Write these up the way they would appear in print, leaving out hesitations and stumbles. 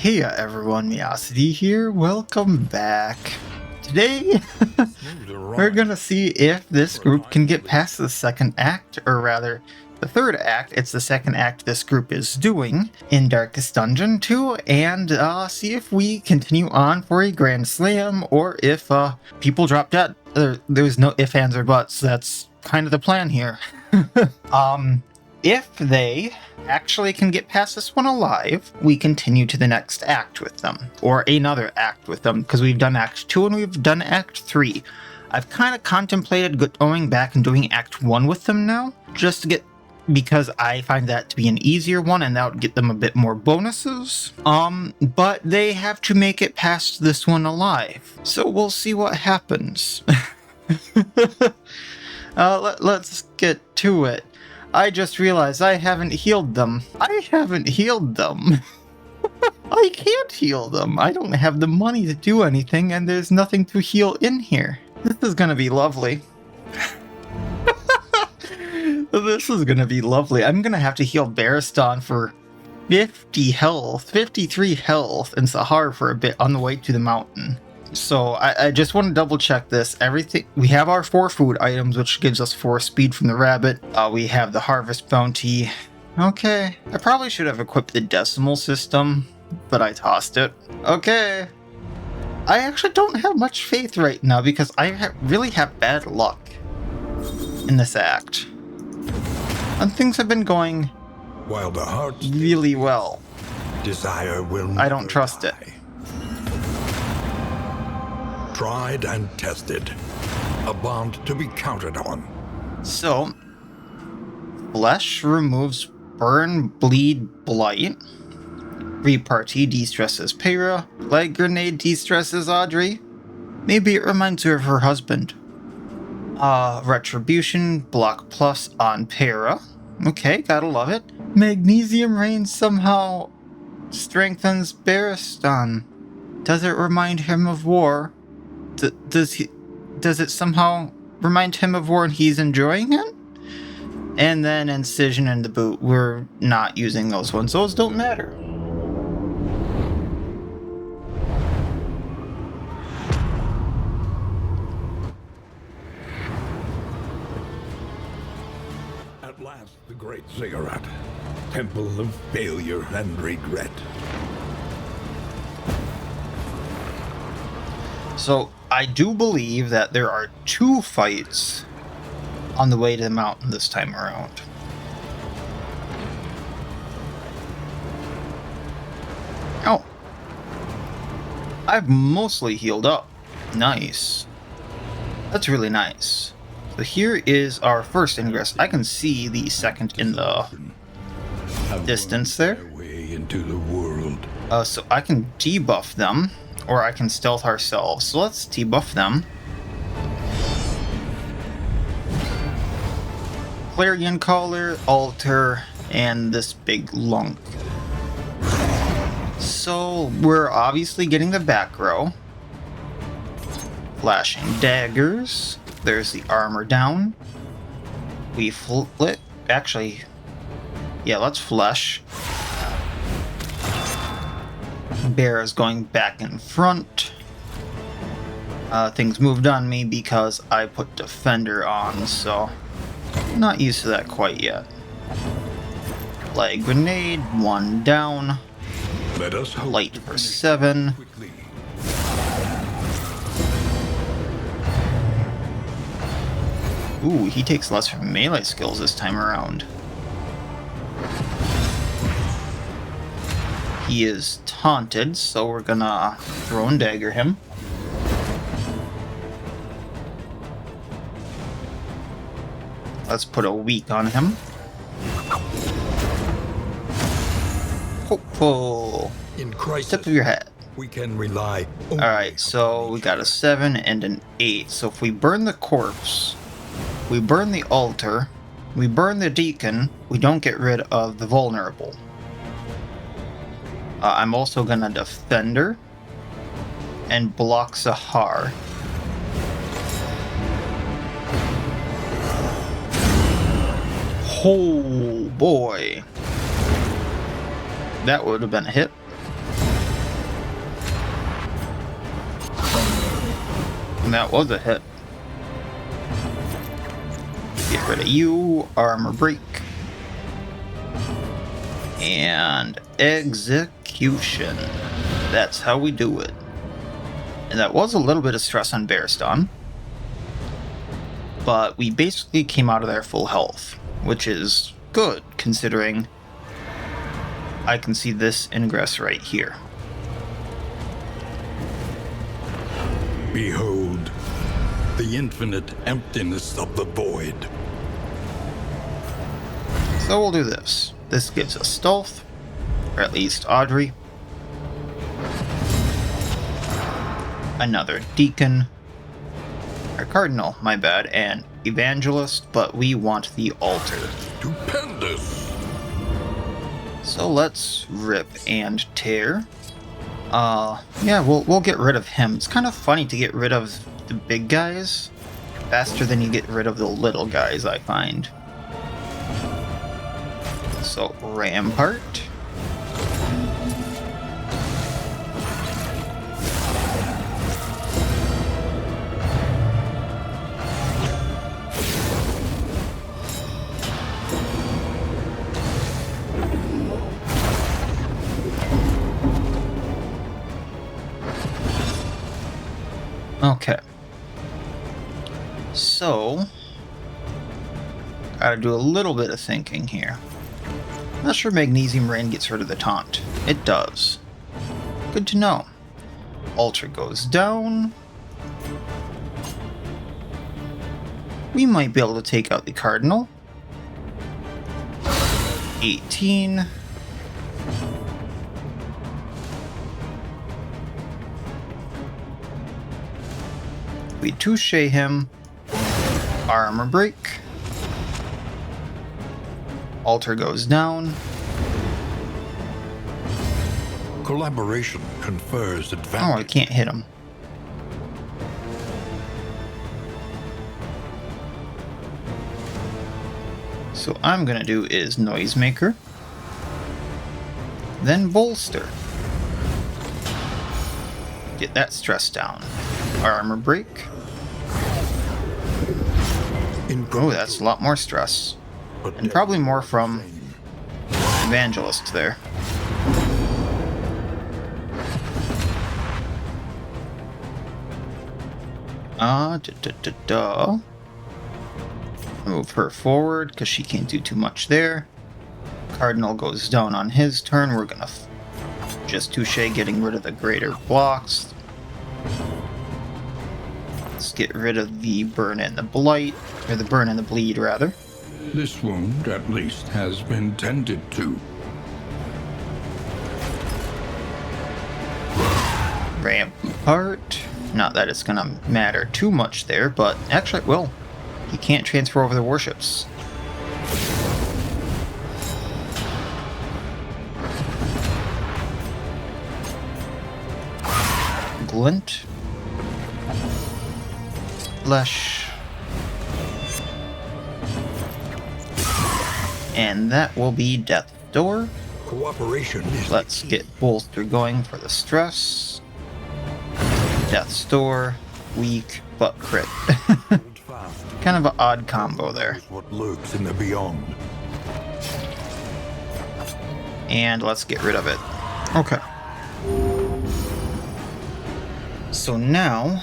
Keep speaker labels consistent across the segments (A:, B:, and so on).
A: Hey everyone, Meosity here. Welcome back. Today, we're gonna see if this group can get past the second act, or rather, the third act. It's the second act this group is doing in Darkest Dungeon 2, and see if we continue on for a Grand Slam, or if people drop dead. There's no ifs, ands, or buts. That's kind of the plan here. If they actually can get past this one alive, we continue to the next act with them, or another act with them, because we've done Act 2 and we've done Act 3. I've kind of contemplated going back and doing Act 1 with them now, just to get, because I find that to be an easier one and that would get them a bit more bonuses. But they have to make it past this one alive, so we'll see what happens. Let's get to it. I just realized I haven't healed them. I can't heal them. I don't have the money to do anything, and there's nothing to heal in here. This is gonna be lovely. This is gonna be lovely. I'm gonna have to heal Baristan for 50 health, 53 health, and Sahar for a bit on the way to the mountain. So I just want to double check this. Everything, we have our 4 food items, which gives us 4 speed from the rabbit. We have the harvest bounty. Okay, I probably should have equipped the decimal system, but I tossed it. Okay, I actually don't have much faith right now because I really have bad luck in this act, and things have been going
B: while the heart
A: really well.
B: Desire will.
A: I don't trust it.
B: Tried and tested. A bond to be counted on.
A: So, flesh removes burn, bleed, blight. Repartee de-stresses Peyra. Leg grenade de-stresses Audrey. Maybe it reminds her of her husband. Retribution, block plus on Peyra. Okay, gotta love it. Magnesium rain somehow strengthens Baristan. Does it remind him of war? Does it somehow remind him of war and he's enjoying it? And then incision in the boot. We're not using those ones. Those don't matter.
B: At last, the great ziggurat. Temple of failure and regret.
A: So, I do believe that there are 2 fights on the way to the mountain this time around. Oh. I've mostly healed up. Nice. That's really nice. So here is our first ingress. I can see the second in the distance there.
B: Way into the world.
A: So I can debuff them. Or I can stealth ourselves. So let's debuff them. Clarion Collar, Altar, and this big lunk. So we're obviously getting the back row. Flashing daggers. There's the armor down. We flip. Actually, yeah, let's flesh. Bear is going back in front. Things moved on me because I put Defender on, so I'm not used to that quite yet. Leg grenade, 1 down.
B: Let us hope
A: Light for 7.
B: quickly.
A: Ooh, he takes less from melee skills this time around. He is taunted, so we're gonna throw and dagger him. Let's put a weak on him. Hopeful.
B: In crisis,
A: Tip of your hat.
B: we can rely.
A: Alright, so we got a 7 and an 8. So if we burn the corpse, we burn the altar, we burn the deacon, we don't get rid of the vulnerable. I'm also gonna Defender and block Sahar. Oh boy. That would have been a hit. That was a hit. Get rid of you. Armor break. And execution. That's how we do it. And that was a little bit of stress on Bearston. But we basically came out of there full health, which is good considering I can see this ingress right here.
B: Behold, the infinite emptiness of the void.
A: So we'll do this. This gives us stealth, or at least Audrey. Another deacon. Or cardinal, my bad, and evangelist, but we want the altar.
B: Stupendous!
A: So let's rip and tear. Yeah, we'll get rid of him. It's kind of funny to get rid of the big guys faster than you get rid of the little guys, I find. So, Rampart. Okay. So, gotta do a little bit of thinking here. Not sure Magnesium Rain gets rid of the taunt. It does. Good to know. Altar goes down. We might be able to take out the Cardinal. 18. We touche him. Armor break. Altar goes down.
B: Collaboration confers advantage.
A: Oh, I can't hit him. So I'm gonna do is Noisemaker. Then Bolster. Get that stress down. Armor break. Oh, that's a lot more stress. And probably more from Evangelist there. Move her forward because she can't do too much there. Cardinal goes down on his turn. We're gonna just touche, getting rid of the greater blocks. Let's get rid of the burn and the blight, or the burn and the bleed rather.
B: This wound, at least, has been tended to.
A: Rampart. Not that it's gonna matter too much there, but actually it will. He can't transfer over the warships. Glint. Flesh. And that will be Death Door.
B: Cooperation is
A: Let's get Bolster going for the stress. Death's Door, weak, but crit. Kind of an odd combo there.
B: what lurks in the beyond.
A: And let's get rid of it. Okay. So now,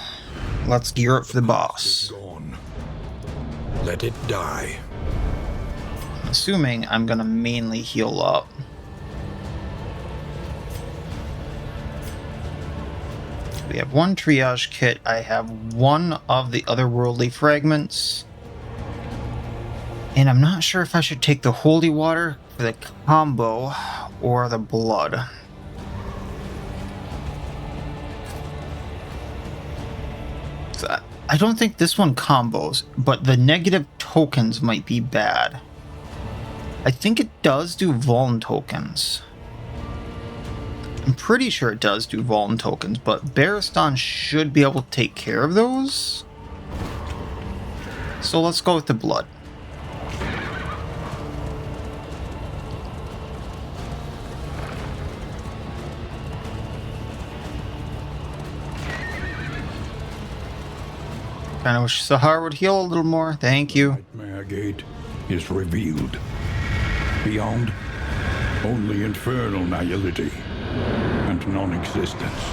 A: let's gear up for the boss.
B: Gone. Let it die.
A: Assuming I'm gonna mainly heal up. We have one triage kit. I have one of the otherworldly fragments. And I'm not sure if I should take the holy water for the combo or the blood. So I don't think this one combos, but the negative tokens might be bad. I think it does do Vuln tokens. I'm pretty sure it does do Vuln tokens, but Bearston should be able to take care of those. So let's go with the blood. Kind of wish Sahar would heal a little more. Thank you.
B: Nightmare Gate is revealed. Beyond, only infernal nihility and non-existence.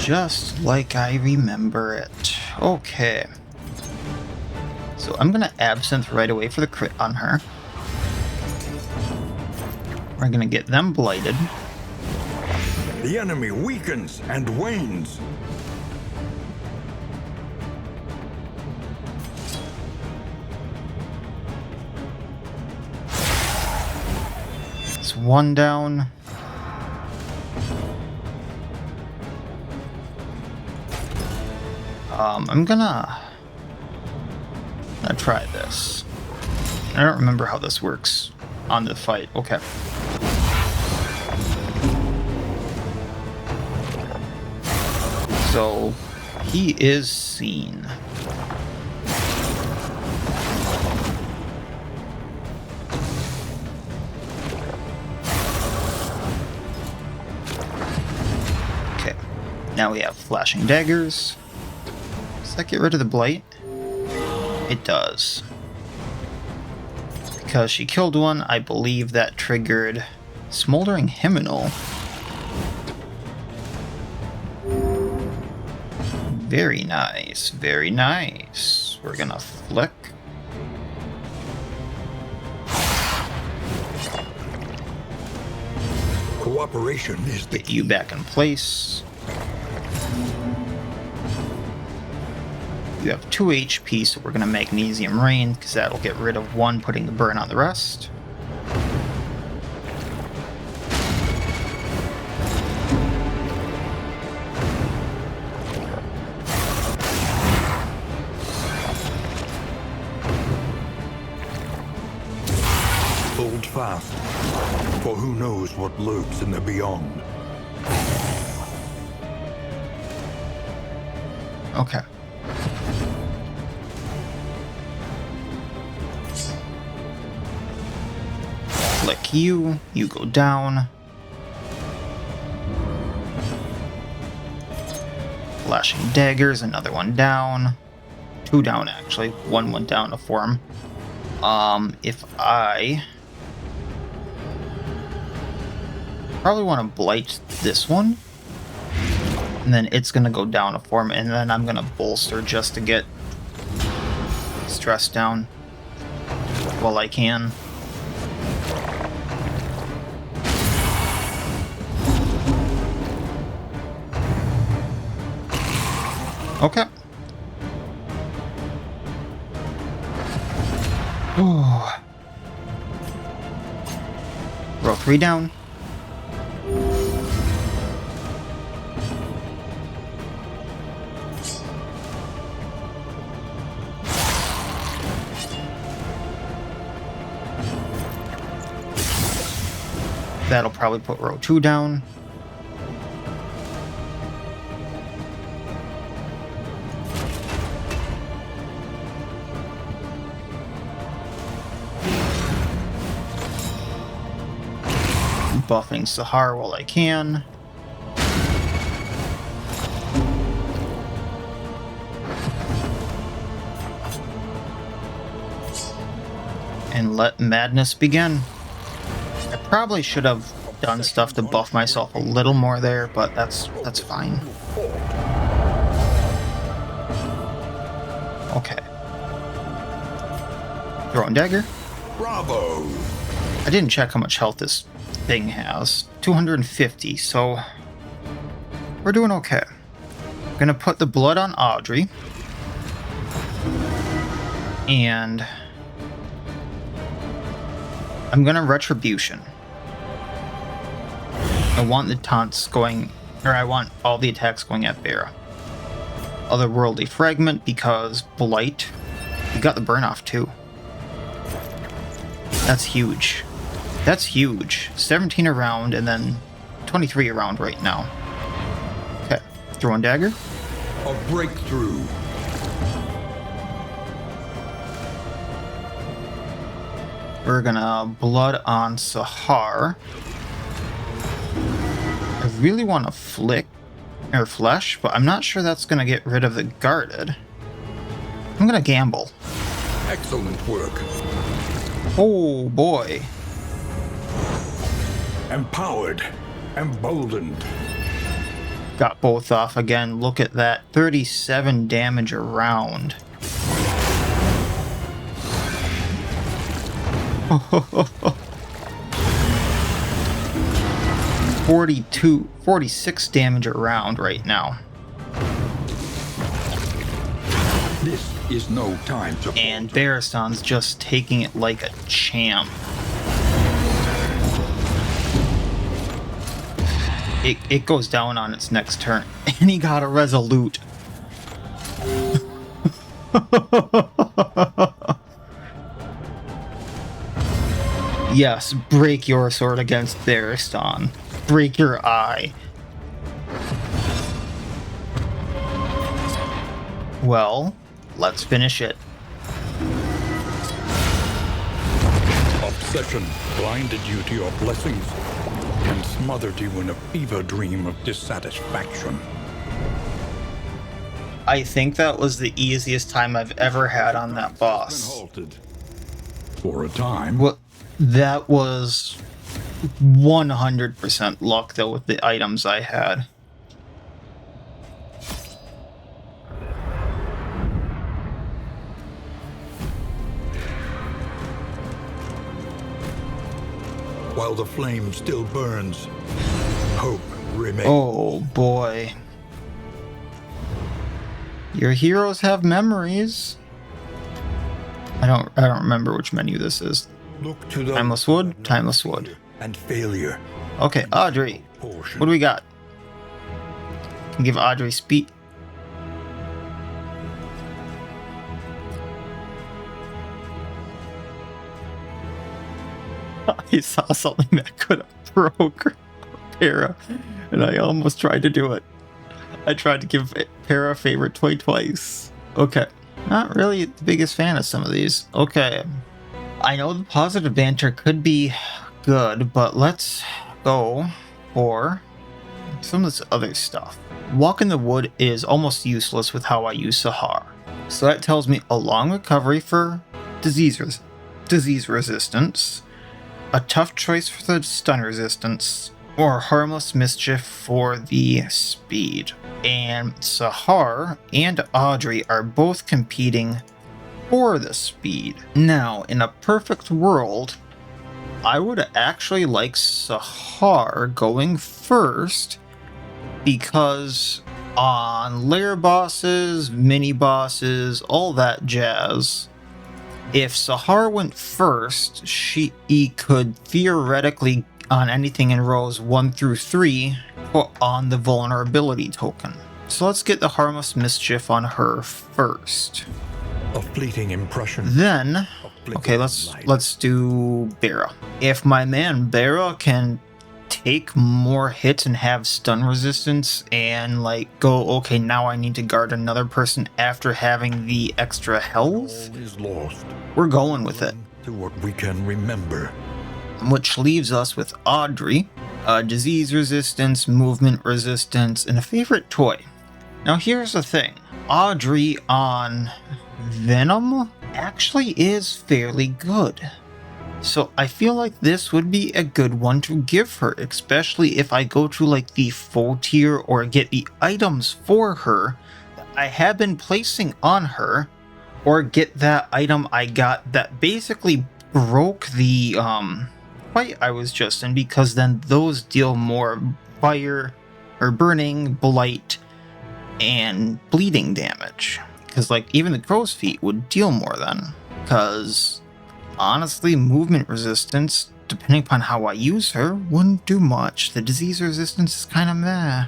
A: Just like I remember it. Okay. So I'm gonna Absinthe right away for the crit on her. We're gonna get them blighted.
B: The enemy weakens and wanes.
A: It's one down. I'm gonna try this. I don't remember how this works on the fight. Okay. So he is seen. Okay. Now we have flashing daggers. Does that get rid of the blight? It does. Because she killed one, I believe that triggered Smoldering Hymenal. Very nice, very nice. We're gonna flick.
B: Cooperation is the
A: Get you back in place. You have 2 HP, so we're gonna Magnesium Rain, because that'll get rid of one, putting the burn on the rest.
B: Hold fast, for who knows what lurks in the beyond.
A: Okay. Flick you, you go down. Flashing daggers, another one down. 2 down actually, one went down to form. If I probably want to blight this one, and then it's gonna go down a form, and then I'm gonna bolster just to get stress down while I can. Okay. Ooh. Row 3 down. That'll probably put row 2 down. Buffing Sahar while I can. And let madness begin. I probably should have done stuff to buff myself a little more there, but that's fine. Okay. Throwing dagger.
B: Bravo!
A: I didn't check how much health this thing has. 250, so we're doing okay. Gonna put the blood on Audrey. And I'm gonna Retribution. I want the taunts going, or I want all the attacks going at Vera. Otherworldly Fragment because Blight. You got the burn off too. That's huge. That's huge. 17 a round and then 23 a round right now. Okay, throwing dagger.
B: A breakthrough.
A: We're gonna blood on Sahar. I really want to flick Or flesh, but I'm not sure that's going to get rid of the guarded. I'm going to gamble.
B: Excellent work.
A: Oh boy.
B: Empowered. Emboldened.
A: Got both off again. Look at that. 37 damage a round. 46 damage a round right now.
B: This is no time to...
A: And Baristan's just taking it like a champ. It goes down on its next turn. And he got a resolute. Yes, break your sword against Baristan. Break your eye. Well, let's finish it.
B: Obsession blinded you to your blessings and smothered you in a fever dream of dissatisfaction.
A: I think that was the easiest time I've ever had on that boss.
B: Halted. For a time.
A: Well, that was 100% luck, though, with the items I had.
B: While the flame still burns, hope remains.
A: Oh boy. Your heroes have memories. I don't remember which menu this is.
B: Look to the
A: Timeless wood, timeless wood.
B: And failure.
A: Okay, Audrey. What do we got? Can give Audrey speed. I saw something that could have broke Para, and I almost tried to do it. I tried to give Para a favorite toy twice. Okay. Not really the biggest fan of some of these. Okay. I know the positive banter could be good, but let's go for some of this other stuff. Walk in the wood is almost useless with how I use Sahar. So that tells me a long recovery for disease resistance, a tough choice for the stun resistance, or harmless mischief for the speed. And Sahar and Audrey are both competing for the speed. Now, in a perfect world, I would actually like Sahar going first, because on lair bosses, mini bosses, all that jazz, if Sahar went first, she could theoretically, on anything in rows 1 through 3, put on the vulnerability token. So let's get the harmless mischief on her first.
B: A fleeting impression.
A: Then, okay, let's do Bara. If my man Bara can take more hits and have stun resistance and like go, okay, now I need to guard another person after having the extra health,
B: All is lost.
A: We're going with it.
B: To what we can remember.
A: Which leaves us with Audrey, disease resistance, movement resistance, and a favorite toy. Now here's the thing. Audrey on Venom actually is fairly good. So I feel like this would be a good one to give her, especially if I go to like the full tier or get the items for her that I have been placing on her, or get that item I got that basically broke the fight I was just in, because then those deal more fire or burning, blight, and bleeding damage. Because like even the crow's feet would deal more then. Because honestly, movement resistance, depending upon how I use her, wouldn't do much. The disease resistance is kind of meh.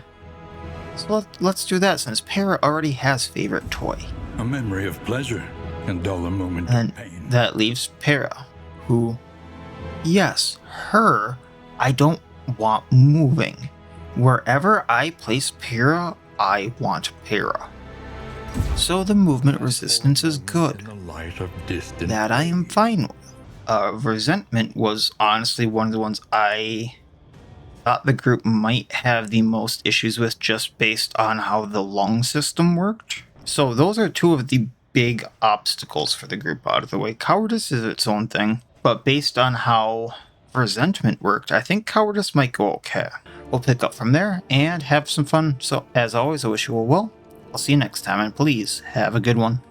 A: So let's do that, since Para already has favorite toy.
B: A memory of pleasure can dull a moment
A: And
B: of pain.
A: that leaves Para, who, yes, her, I don't want moving. Wherever I place Para, I want Para. So the movement resistance is good.
B: In the light of distant
A: That I am fine with. Resentment was honestly one of the ones I thought the group might have the most issues with just based on how the lung system worked. So those are two of the big obstacles for the group out of the way. Cowardice is its own thing, but based on how resentment worked, I think cowardice might go okay. We'll pick up from there and have some fun. So as always, I wish you all well. I'll see you next time, and please have a good one.